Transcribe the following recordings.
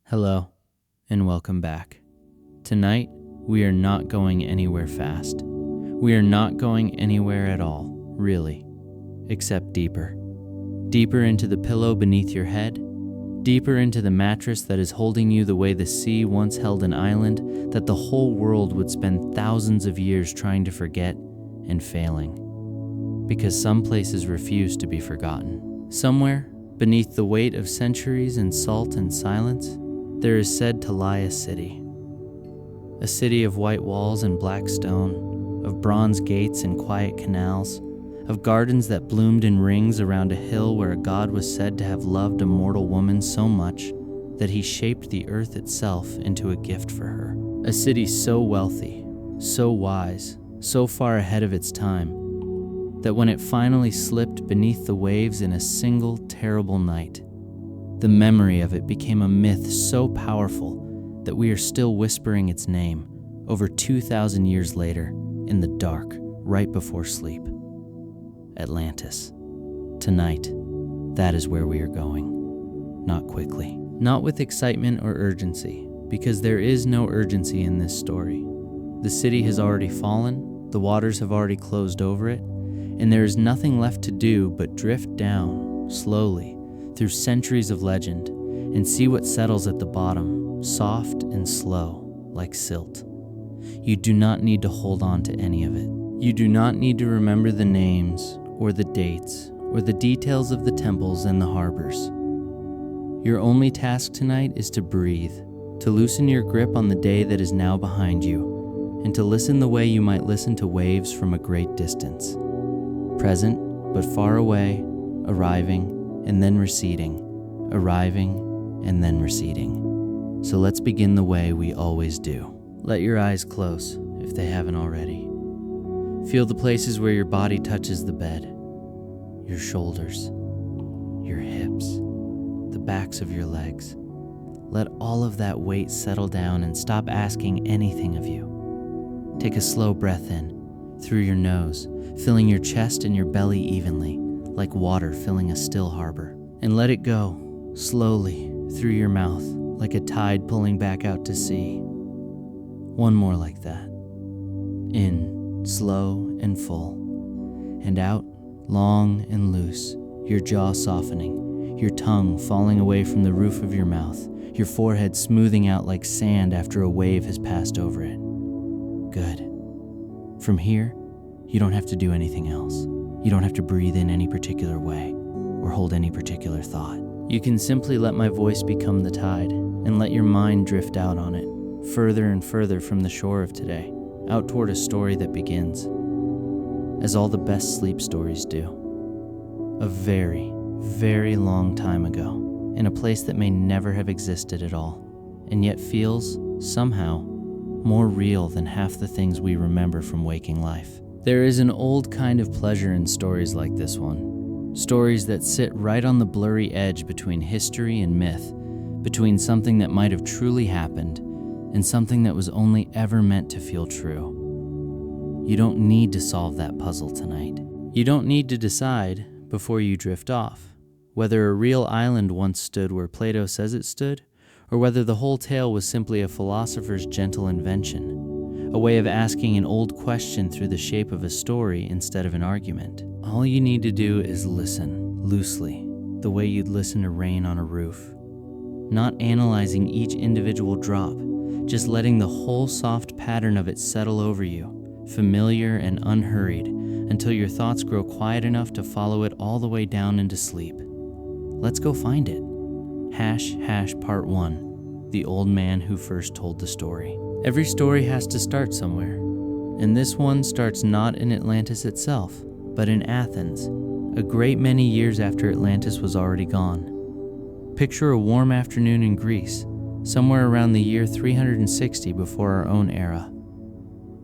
Hello, and welcome back. Tonight, we are not going anywhere fast. We are not going anywhere at all, really, except deeper. Deeper into the pillow beneath your head, deeper into the mattress that is holding you the way the sea once held an island that the whole world would spend thousands of years trying to forget and failing. Because some places refuse to be forgotten. Somewhere, beneath the weight of centuries in salt and silence, there is said to lie a city of white walls and black stone, of bronze gates and quiet canals, of gardens that bloomed in rings around a hill where a god was said to have loved a mortal woman so much that he shaped the earth itself into a gift for her. A city so wealthy, so wise, so far ahead of its time, that when it finally slipped beneath the waves in a single terrible night, the memory of it became a myth so powerful that we are still whispering its name over 2,000 years later in the dark right before sleep. Atlantis. Tonight, that is where we are going. Not quickly. Not with excitement or urgency, because there is no urgency in this story. The city has already fallen, the waters have already closed over it, and there is nothing left to do but drift down, slowly, through centuries of legend, and see what settles at the bottom, soft and slow, like silt. You do not need to hold on to any of it. You do not need to remember the names, or the dates, or the details of the temples and the harbors. Your only task tonight is to breathe, to loosen your grip on the day that is now behind you, and to listen the way you might listen to waves from a great distance. Present, but far away, arriving, and then receding, arriving, and then receding. So let's begin the way we always do. Let your eyes close, if they haven't already. Feel the places where your body touches the bed, your shoulders, your hips, the backs of your legs. Let all of that weight settle down and stop asking anything of you. Take a slow breath in, through your nose, filling your chest and your belly evenly, like water filling a still harbor. And let it go, slowly, through your mouth, like a tide pulling back out to sea. One more like that. In, slow and full. And out, long and loose, your jaw softening, your tongue falling away from the roof of your mouth, your forehead smoothing out like sand after a wave has passed over it. Good. From here, you don't have to do anything else. You don't have to breathe in any particular way or hold any particular thought. You can simply let my voice become the tide and let your mind drift out on it, further and further from the shore of today, out toward a story that begins, as all the best sleep stories do, a very, very long time ago, in a place that may never have existed at all, and yet feels, somehow, more real than half the things we remember from waking life. There is an old kind of pleasure in stories like this one. Stories that sit right on the blurry edge between history and myth, between something that might have truly happened and something that was only ever meant to feel true. You don't need to solve that puzzle tonight. You don't need to decide, before you drift off, whether a real island once stood where Plato says it stood, or whether the whole tale was simply a philosopher's gentle invention. A way of asking an old question through the shape of a story instead of an argument. All you need to do is listen, loosely, the way you'd listen to rain on a roof. Not analyzing each individual drop, just letting the whole soft pattern of it settle over you, familiar and unhurried, until your thoughts grow quiet enough to follow it all the way down into sleep. Let's go find it. ## Part 1, The Old Man Who First Told the Story. Every story has to start somewhere, and this one starts not in Atlantis itself, but in Athens, a great many years after Atlantis was already gone. Picture a warm afternoon in Greece, somewhere around the year 360 before our own era.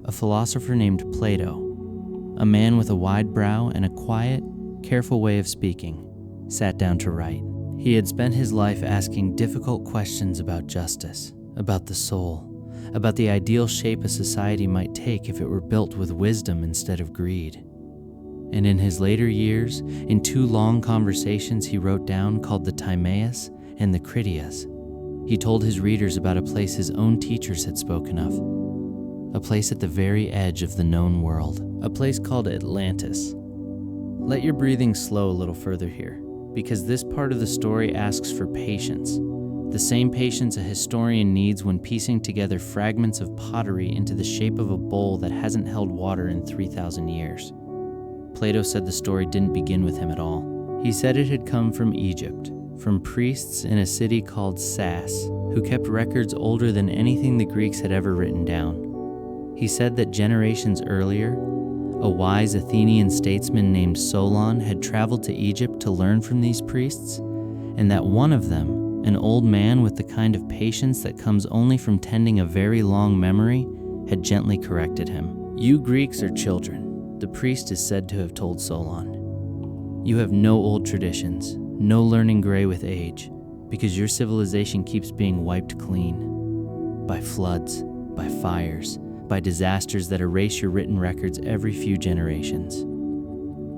A philosopher named Plato, a man with a wide brow and a quiet, careful way of speaking, sat down to write. He had spent his life asking difficult questions about justice, about the soul, about the ideal shape a society might take if it were built with wisdom instead of greed. And in his later years, in 2 long conversations he wrote down called the Timaeus and the Critias, He told his readers about a place his own teachers had spoken of, a place at the very edge of the known world, a place called Atlantis. Let your breathing slow a little further here, because this part of the story asks for patience, the same patience a historian needs when piecing together fragments of pottery into the shape of a bowl that hasn't held water in 3,000 years. Plato said the story didn't begin with him at all. He said it had come from Egypt, from priests in a city called Sas, who kept records older than anything the Greeks had ever written down. He said that generations earlier, a wise Athenian statesman named Solon had traveled to Egypt to learn from these priests, and that one of them, an old man with the kind of patience that comes only from tending a very long memory, had gently corrected him. "You Greeks are children," the priest is said to have told Solon. "You have no old traditions, no learning gray with age, because your civilization keeps being wiped clean. By floods, by fires, by disasters that erase your written records every few generations.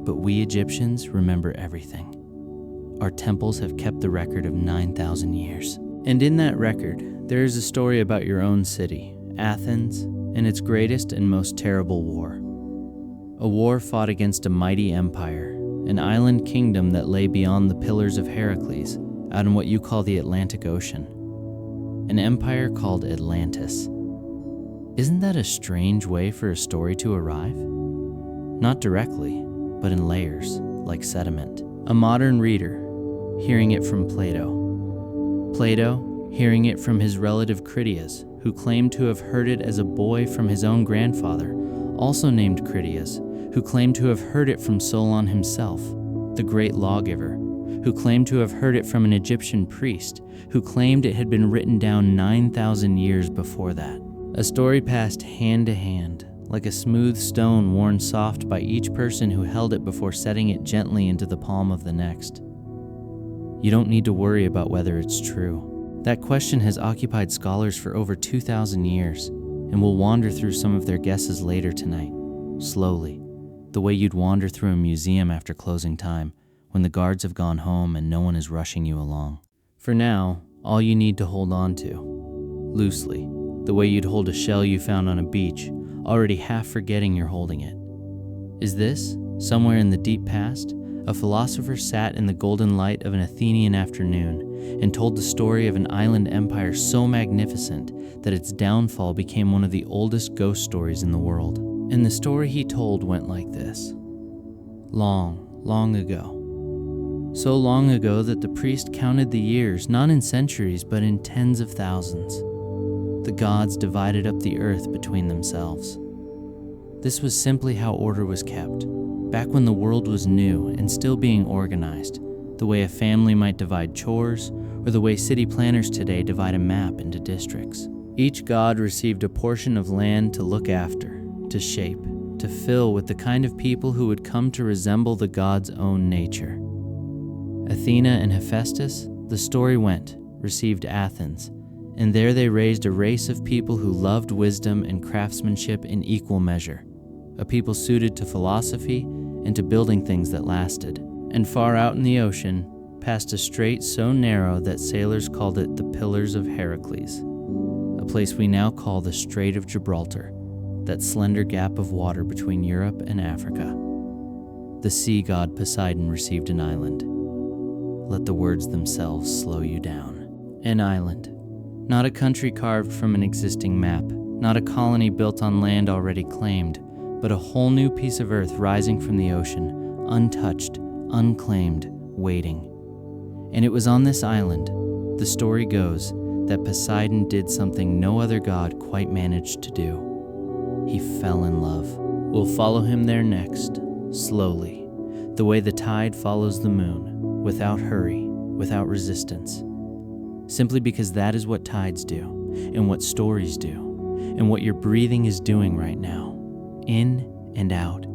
But we Egyptians remember everything. Our temples have kept the record of 9,000 years. And in that record, there is a story about your own city, Athens, and its greatest and most terrible war. A war fought against a mighty empire, an island kingdom that lay beyond the Pillars of Heracles, out in what you call the Atlantic Ocean. An empire called Atlantis. Isn't that a strange way for a story to arrive? Not directly, but in layers, like sediment. A modern reader, hearing it from Plato. Plato, hearing it from his relative Critias, who claimed to have heard it as a boy from his own grandfather, also named Critias, who claimed to have heard it from Solon himself, the great lawgiver, who claimed to have heard it from an Egyptian priest, who claimed it had been written down 9,000 years before that. A story passed hand to hand, like a smooth stone worn soft by each person who held it before setting it gently into the palm of the next. You don't need to worry about whether it's true. That question has occupied scholars for over 2,000 years, and we'll wander through some of their guesses later tonight, slowly, the way you'd wander through a museum after closing time, when the guards have gone home and no one is rushing you along. For now, all you need to hold on to, loosely, the way you'd hold a shell you found on a beach, already half forgetting you're holding it. Is this, somewhere in the deep past, a philosopher sat in the golden light of an Athenian afternoon and told the story of an island empire so magnificent that its downfall became one of the oldest ghost stories in the world. And the story he told went like this. Long, long ago. So long ago that the priest counted the years not in centuries but in tens of thousands. The gods divided up the earth between themselves. This was simply how order was kept, back when the world was new and still being organized, the way a family might divide chores, or the way city planners today divide a map into districts. Each god received a portion of land to look after, to shape, to fill with the kind of people who would come to resemble the god's own nature. Athena and Hephaestus, the story went, received Athens, and there they raised a race of people who loved wisdom and craftsmanship in equal measure, a people suited to philosophy and to building things that lasted. And far out in the ocean, past a strait so narrow that sailors called it the Pillars of Heracles, a place we now call the Strait of Gibraltar, that slender gap of water between Europe and Africa. The sea god Poseidon received an island. Let the words themselves slow you down. An island. Not a country carved from an existing map, not a colony built on land already claimed, but a whole new piece of earth rising from the ocean, untouched, unclaimed, waiting. And it was on this island, the story goes, that Poseidon did something no other god quite managed to do. He fell in love. We'll follow him there next, slowly, the way the tide follows the moon, without hurry, without resistance. Simply because that is what tides do, and what stories do, and what your breathing is doing right now. In and out,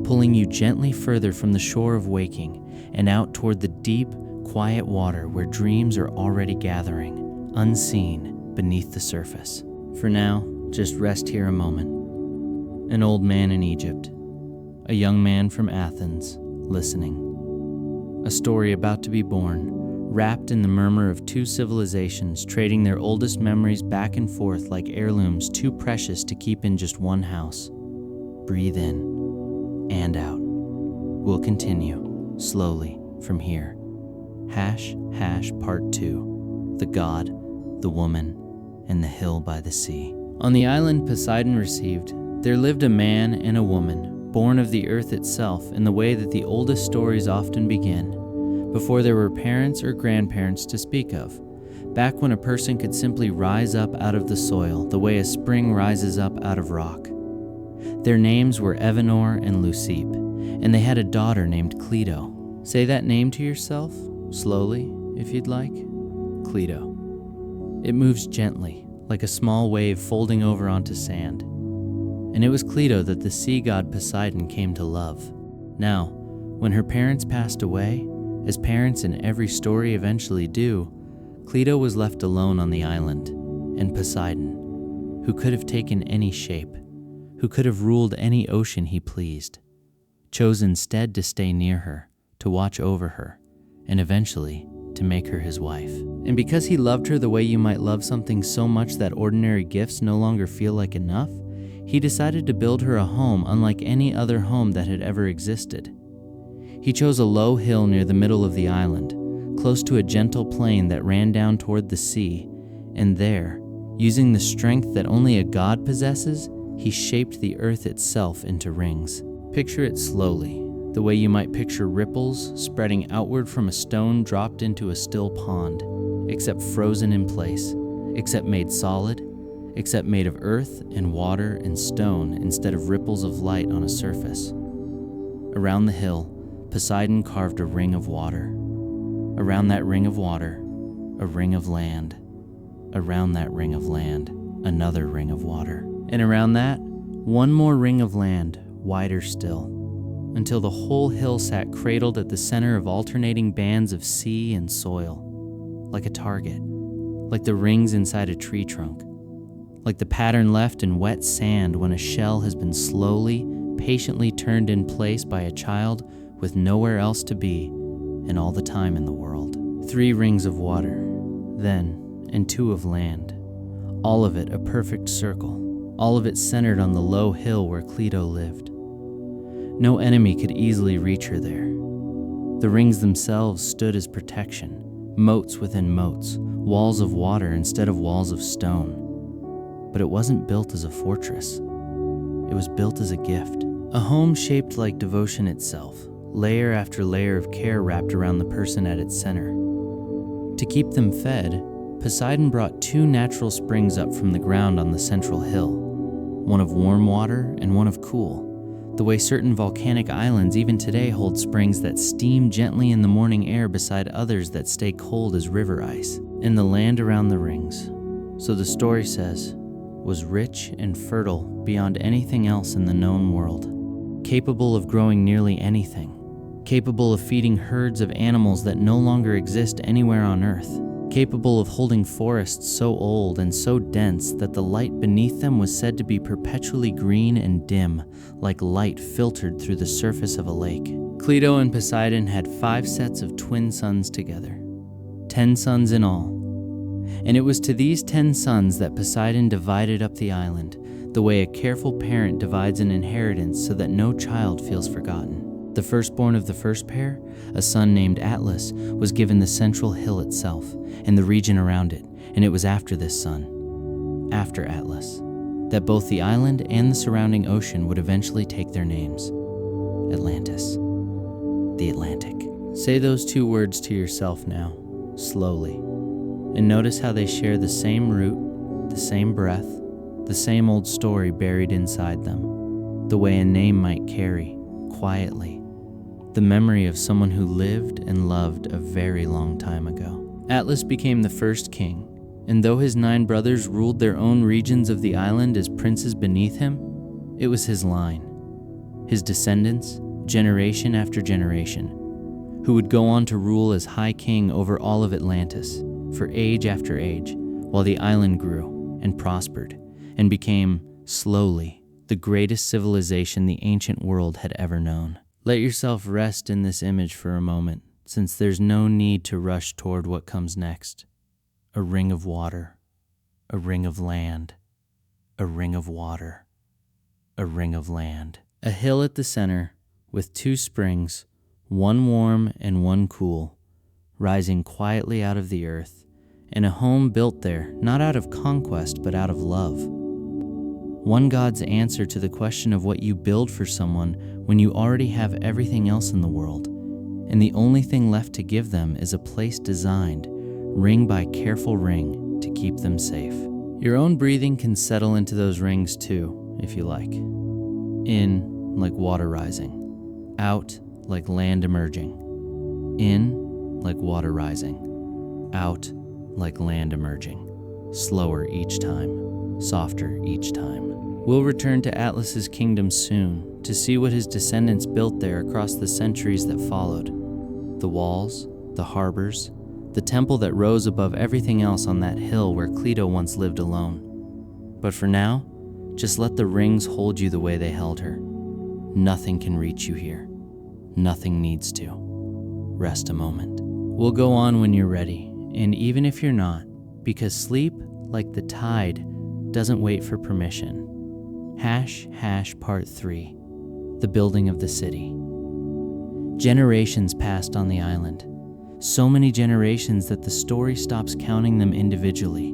pulling you gently further from the shore of waking, and out toward the deep, quiet water where dreams are already gathering, unseen, beneath the surface. For now, just rest here a moment. An old man in Egypt, a young man from Athens, listening. A story about to be born, wrapped in the murmur of two civilizations trading their oldest memories back and forth like heirlooms too precious to keep in just one house. Breathe in and out. We'll continue, slowly, from here. Part 2. The God, the woman, and the hill by the sea. On the island Poseidon received, there lived a man and a woman, born of the earth itself in the way that the oldest stories often begin, before there were parents or grandparents to speak of, back when a person could simply rise up out of the soil the way a spring rises up out of rock. Their names were Evanor and Leucippe, and they had a daughter named Cleito. Say that name to yourself, slowly, if you'd like. Cleito. It moves gently, like a small wave folding over onto sand. And it was Cleito that the sea god Poseidon came to love. Now, when her parents passed away, as parents in every story eventually do, Cleito was left alone on the island, and Poseidon, who could have taken any shape, who could have ruled any ocean he pleased, chose instead to stay near her, to watch over her, and eventually to make her his wife. And because he loved her the way you might love something so much that ordinary gifts no longer feel like enough, he decided to build her a home unlike any other home that had ever existed. He chose a low hill near the middle of the island, close to a gentle plain that ran down toward the sea, and there, using the strength that only a god possesses, he shaped the earth itself into rings. Picture it slowly, the way you might picture ripples spreading outward from a stone dropped into a still pond, except frozen in place, except made solid, except made of earth and water and stone instead of ripples of light on a surface. Around the hill, Poseidon carved a ring of water. Around that ring of water, a ring of land. Around that ring of land, another ring of water. And around that, one more ring of land, wider still, until the whole hill sat cradled at the center of alternating bands of sea and soil, like a target, like the rings inside a tree trunk, like the pattern left in wet sand when a shell has been slowly, patiently turned in place by a child with nowhere else to be and all the time in the world. 3 rings of water, then, and 2 of land, all of it a perfect circle, all of it centered on the low hill where Cleito lived. No enemy could easily reach her there. The rings themselves stood as protection, moats within moats, walls of water instead of walls of stone. But it wasn't built as a fortress. It was built as a gift. A home shaped like devotion itself, layer after layer of care wrapped around the person at its center. To keep them fed, Poseidon brought 2 natural springs up from the ground on the central hill, one of warm water and one of cool, the way certain volcanic islands even today hold springs that steam gently in the morning air beside others that stay cold as river ice. And the land around the rings, so the story says, was rich and fertile beyond anything else in the known world, capable of growing nearly anything, capable of feeding herds of animals that no longer exist anywhere on Earth, capable of holding forests so old and so dense that the light beneath them was said to be perpetually green and dim, like light filtered through the surface of a lake. Cleito and Poseidon had 5 sets of twin sons together, 10 sons in all. And it was to these 10 sons that Poseidon divided up the island, the way a careful parent divides an inheritance so that no child feels forgotten. The firstborn of the first pair, a son named Atlas, was given the central hill itself and the region around it, and it was after this son, after Atlas, that both the island and the surrounding ocean would eventually take their names. Atlantis, the Atlantic. Say those 2 words to yourself now, slowly, and notice how they share the same root, the same breath, the same old story buried inside them, the way a name might carry, quietly, the memory of someone who lived and loved a very long time ago. Atlas became the first king, and though his 9 brothers ruled their own regions of the island as princes beneath him, it was his line, his descendants, generation after generation, who would go on to rule as high king over all of Atlantis for age after age, while the island grew and prospered and became, slowly, the greatest civilization the ancient world had ever known. Let yourself rest in this image for a moment, since there's no need to rush toward what comes next. A ring of water, a ring of land, a ring of water, a ring of land. A hill at the center with two springs, one warm and one cool, rising quietly out of the earth, and a home built there, not out of conquest, but out of love. One God's answer to the question of what you build for someone when you already have everything else in the world, and the only thing left to give them is a place designed, ring by careful ring, to keep them safe. Your own breathing can settle into those rings too, if you like. In, like water rising. Out, like land emerging. In, like water rising. Out, like land emerging. Slower each time, softer each time. We'll return to Atlas's kingdom soon to see what his descendants built there across the centuries that followed. The walls, the harbors, the temple that rose above everything else on that hill where Plato once lived alone. But for now, just let the rings hold you the way they held her. Nothing can reach you here. Nothing needs to. Rest a moment. We'll go on when you're ready, and even if you're not, because sleep, like the tide, doesn't wait for permission. Part 3. The building of the city. Generations passed on the island. So many generations that the story stops counting them individually.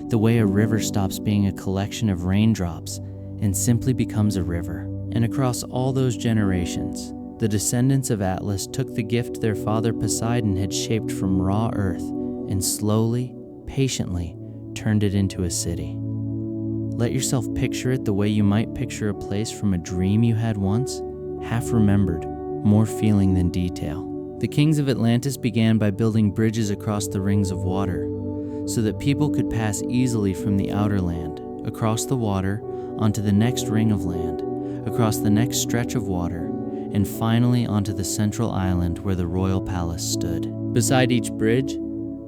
The way a river stops being a collection of raindrops and simply becomes a river. And across all those generations, the descendants of Atlas took the gift their father Poseidon had shaped from raw earth and slowly, patiently, turned it into a city. Let yourself picture it the way you might picture a place from a dream you had once, half remembered, more feeling than detail. The kings of Atlantis began by building bridges across the rings of water, so that people could pass easily from the outer land, across the water, onto the next ring of land, across the next stretch of water, and finally onto the central island where the royal palace stood. Beside each bridge,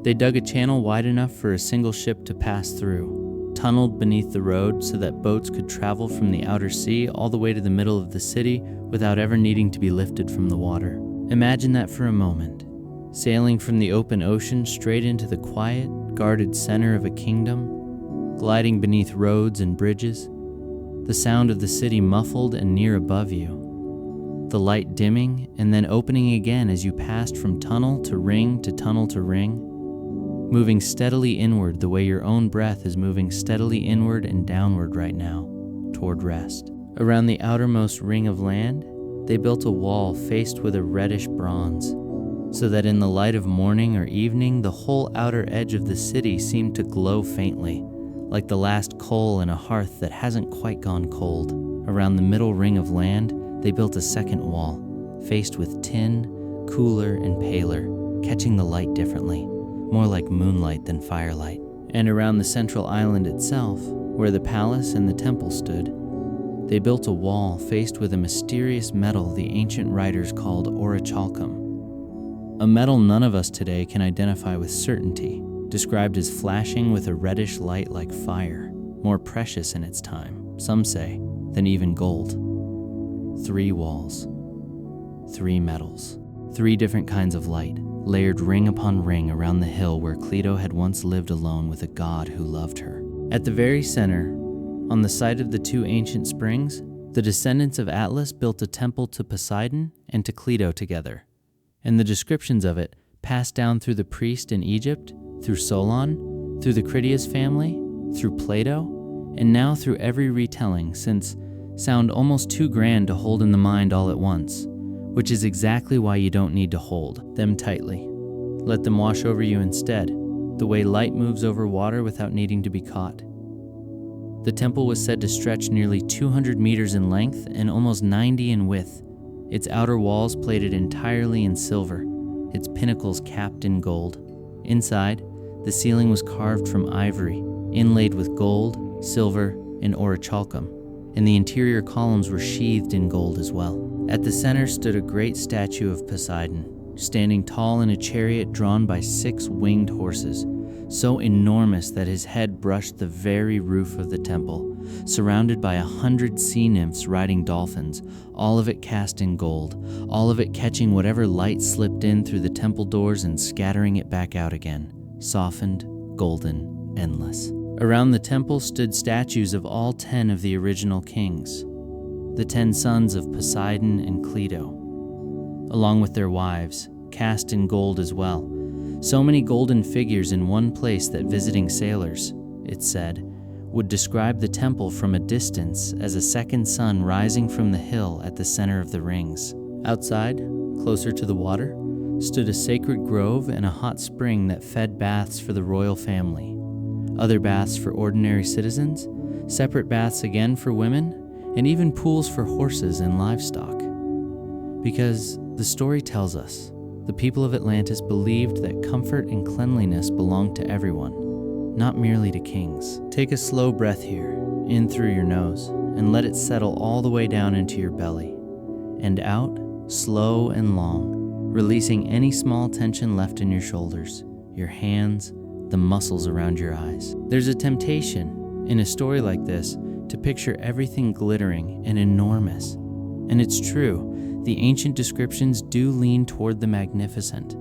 they dug a channel wide enough for a single ship to pass through, tunneled beneath the road so that boats could travel from the outer sea all the way to the middle of the city without ever needing to be lifted from the water. Imagine that for a moment, sailing from the open ocean straight into the quiet, guarded center of a kingdom, gliding beneath roads and bridges, the sound of the city muffled and near above you, the light dimming and then opening again as you passed from tunnel to ring to tunnel to ring, moving steadily inward the way your own breath is moving steadily inward and downward right now, toward rest. Around the outermost ring of land, they built a wall faced with a reddish bronze, so that in the light of morning or evening, the whole outer edge of the city seemed to glow faintly, like the last coal in a hearth that hasn't quite gone cold. Around the middle ring of land, they built a second wall, faced with tin, cooler and paler, catching the light differently, more like moonlight than firelight. And around the central island itself, where the palace and the temple stood, they built a wall faced with a mysterious metal the ancient writers called orichalcum, a metal none of us today can identify with certainty, described as flashing with a reddish light like fire, more precious in its time, some say, than even gold. 3 walls, 3 metals, 3 different kinds of light, layered ring upon ring around the hill where Plato had once lived alone with a god who loved her. At the very center, on the site of the 2 ancient springs, the descendants of Atlas built a temple to Poseidon and to Plato together, and the descriptions of it passed down through the priest in Egypt, through Solon, through the Critias family, through Plato, and now through every retelling, since sound almost too grand to hold in the mind all at once, which is exactly why you don't need to hold them tightly. Let them wash over you instead, the way light moves over water without needing to be caught. The temple was said to stretch nearly 200 meters in length and almost 90 in width, its outer walls plated entirely in silver, its pinnacles capped in gold. Inside, the ceiling was carved from ivory, inlaid with gold, silver, and orichalcum, and the interior columns were sheathed in gold as well. At the center stood a great statue of Poseidon, standing tall in a chariot drawn by 6 winged horses, so enormous that his head brushed the very roof of the temple, surrounded by 100 sea nymphs riding dolphins, all of it cast in gold, all of it catching whatever light slipped in through the temple doors and scattering it back out again, softened, golden, endless. Around the temple stood statues of all 10 of the original kings, the 10 sons of Poseidon and Plato, along with their wives, cast in gold as well. So many golden figures in one place that visiting sailors, it said, would describe the temple from a distance as a second sun rising from the hill at the center of the rings. Outside, closer to the water, stood a sacred grove and a hot spring that fed baths for the royal family, other baths for ordinary citizens, separate baths again for women, and even pools for horses and livestock. Because the story tells us, the people of Atlantis believed that comfort and cleanliness belonged to everyone, not merely to kings. Take a slow breath here, in through your nose, and let it settle all the way down into your belly, and out, slow and long, releasing any small tension left in your shoulders, your hands, the muscles around your eyes. There's a temptation, in a story like this, to picture everything glittering and enormous. And it's true, the ancient descriptions do lean toward the magnificent.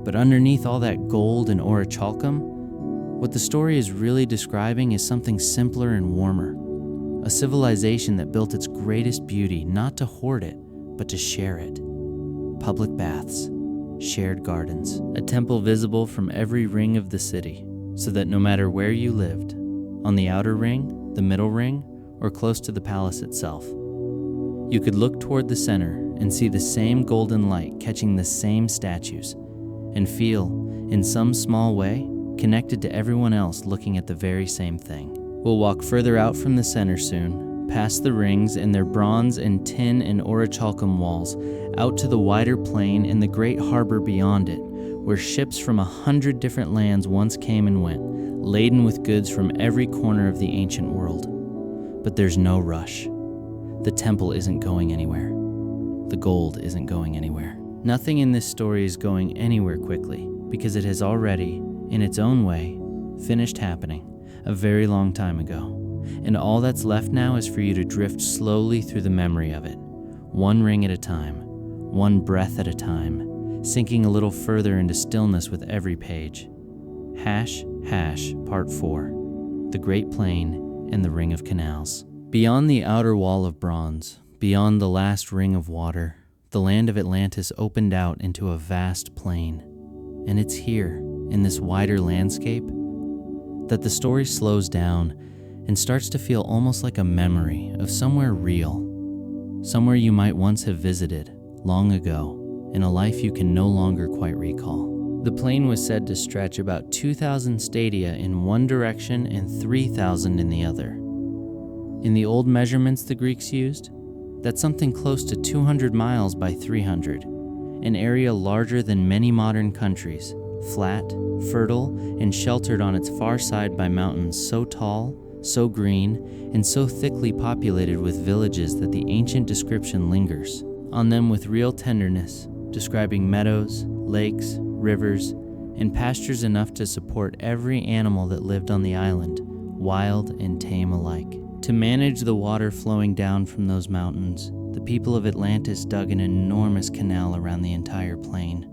But underneath all that gold and orichalcum, what the story is really describing is something simpler and warmer. A civilization that built its greatest beauty not to hoard it, but to share it. Public baths, shared gardens, a temple visible from every ring of the city, so that no matter where you lived, on the outer ring, the middle ring, or close to the palace itself, you could look toward the center and see the same golden light catching the same statues, and feel, in some small way, connected to everyone else looking at the very same thing. We'll walk further out from the center soon, past the rings and their bronze and tin and orichalcum walls, out to the wider plain and the great harbor beyond it, where ships from 100 different lands once came and went, laden with goods from every corner of the ancient world. But there's no rush. The temple isn't going anywhere. The gold isn't going anywhere. Nothing in this story is going anywhere quickly, because it has already, in its own way, finished happening a very long time ago. And all that's left now is for you to drift slowly through the memory of it, one ring at a time, one breath at a time, sinking a little further into stillness with every page. Part 4, The Great Plain and the Ring of Canals. Beyond the outer wall of bronze, beyond the last ring of water, the land of Atlantis opened out into a vast plain. And it's here, in this wider landscape, that the story slows down and starts to feel almost like a memory of somewhere real, somewhere you might once have visited long ago in a life you can no longer quite recall. The plain was said to stretch about 2,000 stadia in one direction and 3,000 in the other. In the old measurements the Greeks used, that's something close to 200 miles by 300, an area larger than many modern countries, flat, fertile, and sheltered on its far side by mountains so tall, so green, and so thickly populated with villages that the ancient description lingers on them with real tenderness, describing meadows, lakes, rivers, and pastures enough to support every animal that lived on the island, wild and tame alike. To manage the water flowing down from those mountains, the people of Atlantis dug an enormous canal around the entire plain,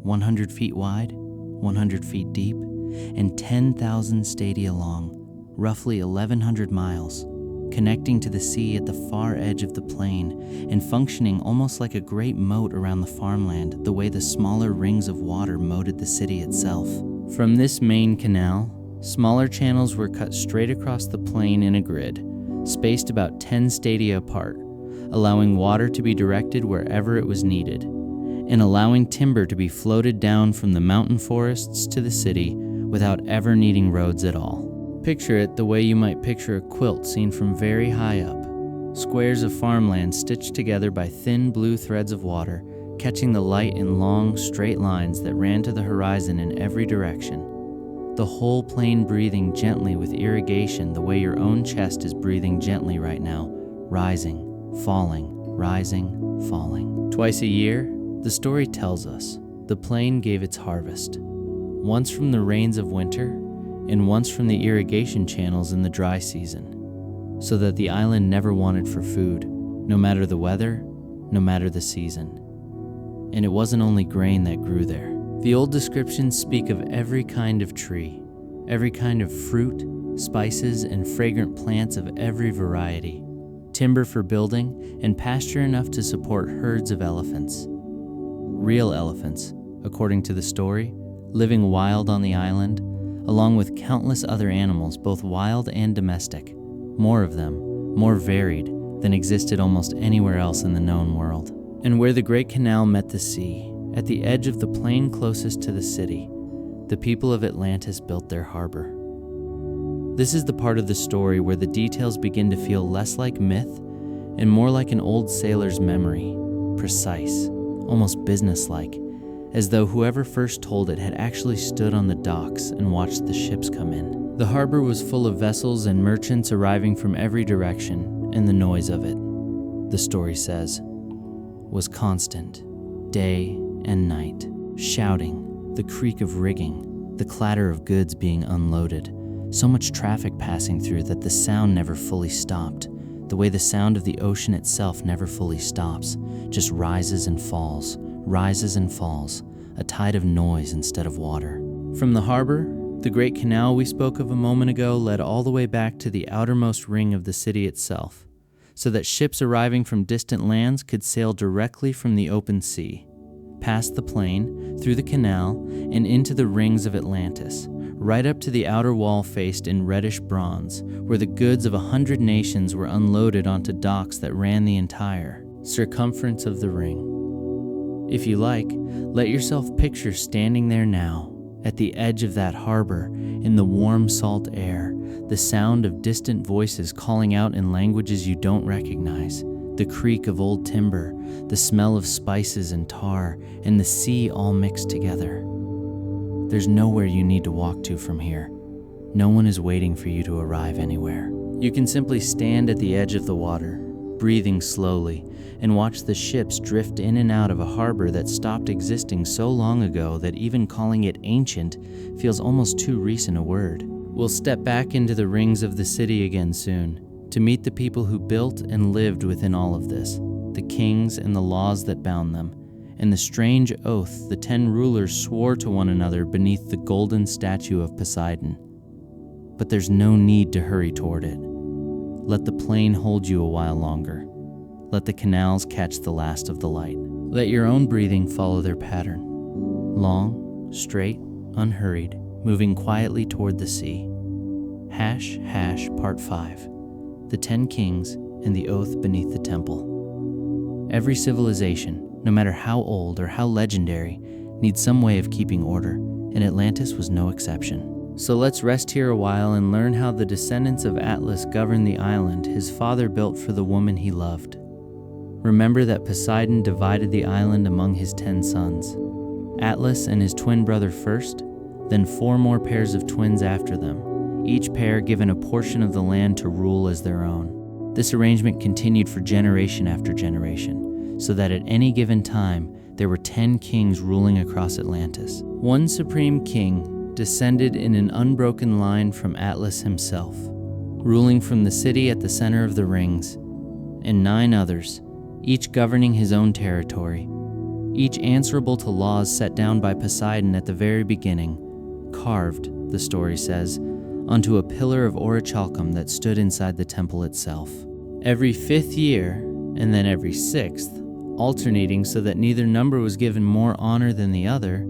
100 feet wide, 100 feet deep, and 10,000 stadia long, roughly 1,100 miles, connecting to the sea at the far edge of the plain and functioning almost like a great moat around the farmland, the way the smaller rings of water moated the city itself. From this main canal, smaller channels were cut straight across the plain in a grid, spaced about 10 stadia apart, allowing water to be directed wherever it was needed, and allowing timber to be floated down from the mountain forests to the city without ever needing roads at all. Picture it the way you might picture a quilt seen from very high up, squares of farmland stitched together by thin blue threads of water, catching the light in long, straight lines that ran to the horizon in every direction. The whole plain breathing gently with irrigation the way your own chest is breathing gently right now, rising, falling, rising, falling. Twice a year, the story tells us, the plain gave its harvest. once from the rains of winter and once from the irrigation channels in the dry season, so that the island never wanted for food, no matter the weather, no matter the season. And it wasn't only grain that grew there. The old descriptions speak of every kind of tree, every kind of fruit, spices, and fragrant plants of every variety, timber for building, and pasture enough to support herds of elephants. Real elephants, according to the story, living wild on the island, along with countless other animals, both wild and domestic, more of them, more varied than existed almost anywhere else in the known world. And where the Great Canal met the sea, at the edge of the plain closest to the city, the people of Atlantis built their harbor. This is the part of the story where the details begin to feel less like myth and more like an old sailor's memory, precise, almost businesslike, as though whoever first told it had actually stood on the docks and watched the ships come in. The harbor was full of vessels and merchants arriving from every direction, and the noise of it, the story says, was constant, day and night, shouting, the creak of rigging, the clatter of goods being unloaded, so much traffic passing through that the sound never fully stopped, the way the sound of the ocean itself never fully stops, just rises and falls, a tide of noise instead of water. From the harbor, the Great Canal we spoke of a moment ago led all the way back to the outermost ring of the city itself, so that ships arriving from distant lands could sail directly from the open sea, past the plain, through the canal, and into the rings of Atlantis, right up to the outer wall faced in reddish bronze, where the goods of 100 nations were unloaded onto docks that ran the entire circumference of the ring. If you like, let yourself picture standing there now, at the edge of that harbor, in the warm salt air, the sound of distant voices calling out in languages you don't recognize, the creak of old timber, the smell of spices and tar, and the sea all mixed together. There's nowhere you need to walk to from here. No one is waiting for you to arrive anywhere. You can simply stand at the edge of the water, breathing slowly, and watch the ships drift in and out of a harbor that stopped existing so long ago that even calling it ancient feels almost too recent a word. We'll step back into the rings of the city again soon, to meet the people who built and lived within all of this, the kings and the laws that bound them, and the strange oath the 10 rulers swore to one another beneath the golden statue of Poseidon. But there's no need to hurry toward it. Let the plain hold you a while longer. Let the canals catch the last of the light. Let your own breathing follow their pattern. Long, straight, unhurried, moving quietly toward the sea. # Part 5. The 10 Kings and the Oath Beneath the Temple. Every civilization, no matter how old or how legendary, needs some way of keeping order, and Atlantis was no exception. So let's rest here a while and learn how the descendants of Atlas governed the island his father built for the woman he loved. Remember that Poseidon divided the island among his 10 sons, Atlas and his twin brother first, then 4 more pairs of twins after them, each pair given a portion of the land to rule as their own. This arrangement continued for generation after generation, so that at any given time, there were 10 kings ruling across Atlantis. One supreme king descended in an unbroken line from Atlas himself, ruling from the city at the center of the rings, and 9 others, each governing his own territory, each answerable to laws set down by Poseidon at the very beginning, carved, the story says, onto a pillar of orichalcum that stood inside the temple itself. Every 5th year, and then every 6th, alternating so that neither number was given more honor than the other,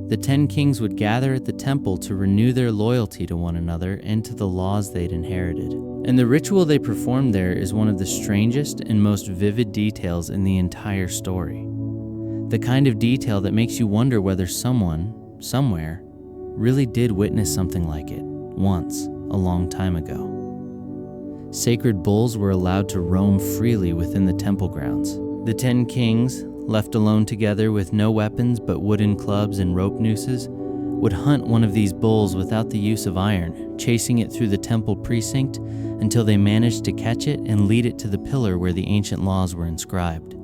the 10 kings would gather at the temple to renew their loyalty to one another and to the laws they'd inherited. And the ritual they performed there is one of the strangest and most vivid details in the entire story. The kind of detail that makes you wonder whether someone, somewhere, really did witness something like it, once, a long time ago. Sacred bulls were allowed to roam freely within the temple grounds. The 10 kings, left alone together with no weapons but wooden clubs and rope nooses, would hunt one of these bulls without the use of iron, chasing it through the temple precinct until they managed to catch it and lead it to the pillar where the ancient laws were inscribed.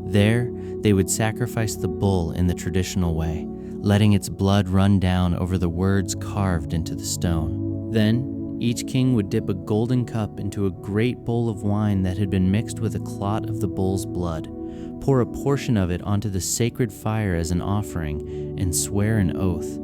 There, they would sacrifice the bull in the traditional way, letting its blood run down over the words carved into the stone. Then, each king would dip a golden cup into a great bowl of wine that had been mixed with a clot of the bull's blood, pour a portion of it onto the sacred fire as an offering, and swear an oath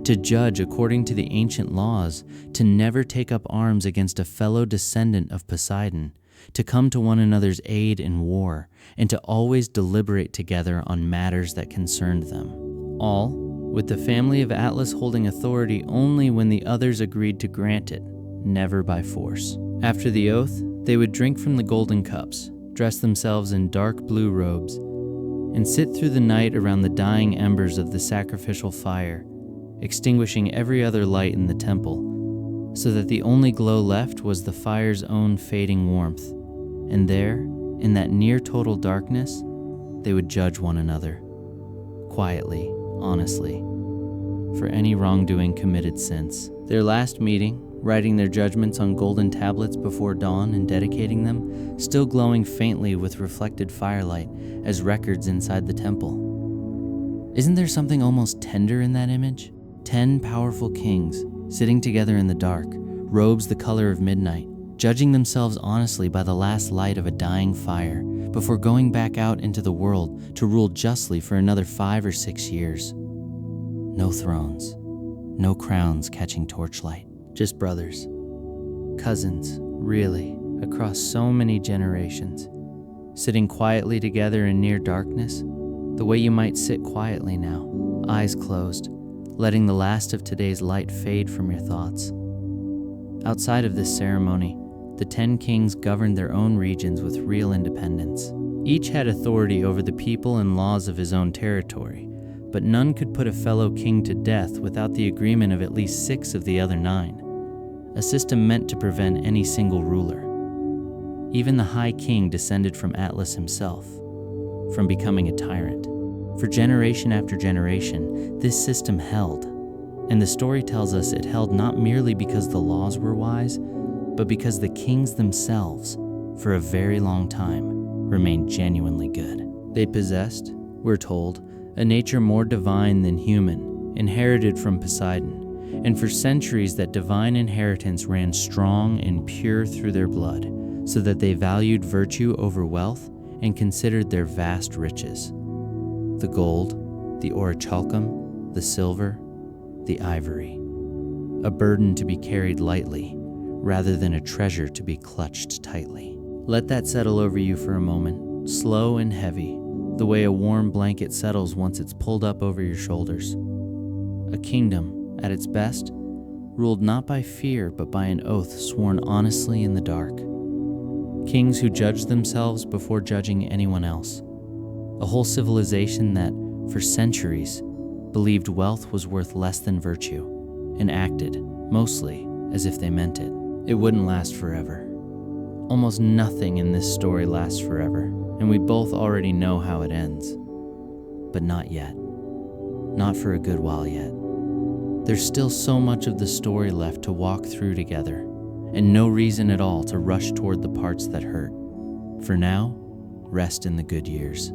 to judge according to the ancient laws, to never take up arms against a fellow descendant of Poseidon, to come to one another's aid in war, and to always deliberate together on matters that concerned them. All with the family of Atlas holding authority only when the others agreed to grant it, never by force. After the oath, they would drink from the golden cups, dress themselves in dark blue robes, and sit through the night around the dying embers of the sacrificial fire, extinguishing every other light in the temple, so that the only glow left was the fire's own fading warmth. And there, in that near-total darkness, they would judge one another, quietly, honestly, for any wrongdoing committed since. Their last meeting, writing their judgments on golden tablets before dawn and dedicating them, still glowing faintly with reflected firelight as records inside the temple. Isn't there something almost tender in that image? 10 powerful kings, sitting together in the dark, robes the color of midnight, judging themselves honestly by the last light of a dying fire, before going back out into the world to rule justly for another 5 or 6 years. No thrones, no crowns catching torchlight, just brothers, cousins, really, across so many generations, sitting quietly together in near darkness, the way you might sit quietly now, eyes closed, letting the last of today's light fade from your thoughts. Outside of this ceremony, the 10 kings governed their own regions with real independence. Each had authority over the people and laws of his own territory, but none could put a fellow king to death without the agreement of at least 6 of the other 9, a system meant to prevent any single ruler, even the High King, descended from Atlas himself, from becoming a tyrant. For generation after generation, this system held, and the story tells us it held not merely because the laws were wise, but because the kings themselves, for a very long time, remained genuinely good. They possessed, we're told, a nature more divine than human, inherited from Poseidon, and for centuries that divine inheritance ran strong and pure through their blood, so that they valued virtue over wealth and considered their vast riches. The gold, the orichalcum, the silver, the ivory. A burden to be carried lightly, rather than a treasure to be clutched tightly. Let that settle over you for a moment, slow and heavy, the way a warm blanket settles once it's pulled up over your shoulders. A kingdom, at its best, ruled not by fear but by an oath sworn honestly in the dark. Kings who judged themselves before judging anyone else. A whole civilization that, for centuries, believed wealth was worth less than virtue, and acted, mostly, as if they meant it. It wouldn't last forever. Almost nothing in this story lasts forever, and we both already know how it ends. But not yet. Not for a good while yet. There's still so much of the story left to walk through together, and no reason at all to rush toward the parts that hurt. For now, rest in the good years.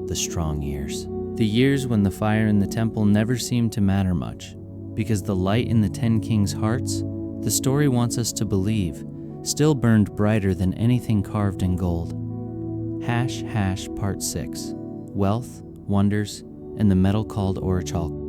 The strong years. The years when the fire in the temple never seemed to matter much, because the light in the 10 kings' hearts, the story wants us to believe, still burned brighter than anything carved in gold. ## Part 6. Wealth, Wonders, and the metal called orichalcum.